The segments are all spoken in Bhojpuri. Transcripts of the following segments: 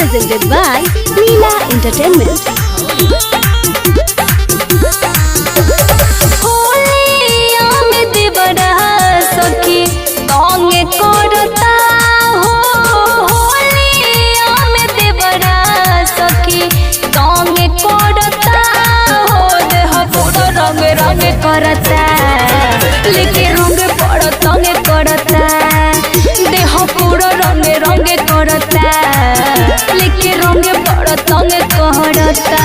presented by Leela Entertainment. करता लेके रंग पड़ता करता देह पूरा रंग रंग करता लेके रंग पड़ता करता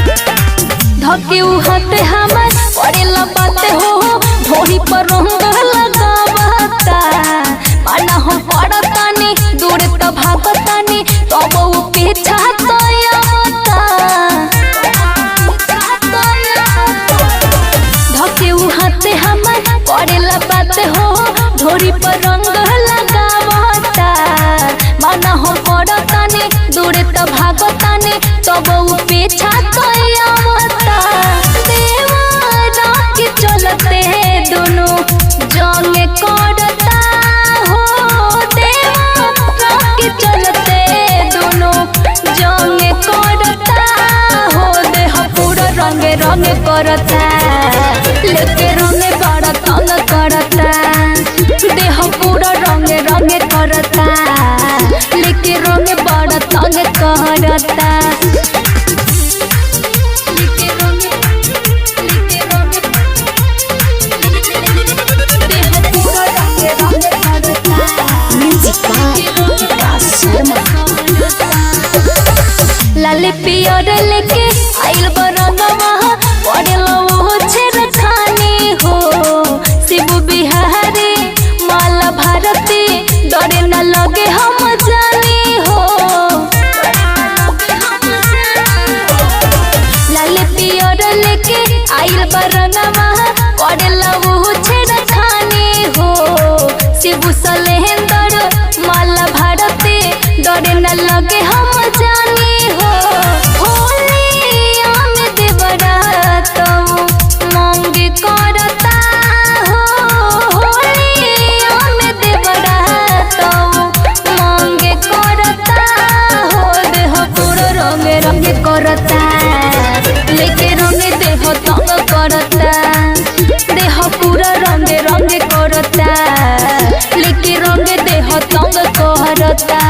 धके हाथ हमार पड़ेला बात हो ढोरी पर रंग लगावता माना हम पड़तानी दूर त भागतानी तब वो पीछा तयता धके हाथ हमार पड़ेला बात हो ढोरी पर रंग लगावता माना हम पड़तानी दूर त भागतानी तब वो पीछा तयता चलते दोनों जंग करता हो देवा के चलते दोनों जंग करता हो देह पूरा रंग रंग करता लेके रंग बड़ा तंग करता देह पूरा रंग रंग करता लेके रंग बड़ा तंग करता लाले पियर लेके आइल बरनवा पड़ेला वो छेड़खानी हो शिव बिहारी माला भारती डरे न लगे हम जानी हो लाले पियर लेके आइल बरनवा पड़ेला वो छेड़खानी हो शिव सलेंदर माला भारती डरे न लगे हम जानी करता लेके रंग देह तंग करता देह पूरा रंग रंग करता लेके रंग देह तंग करता।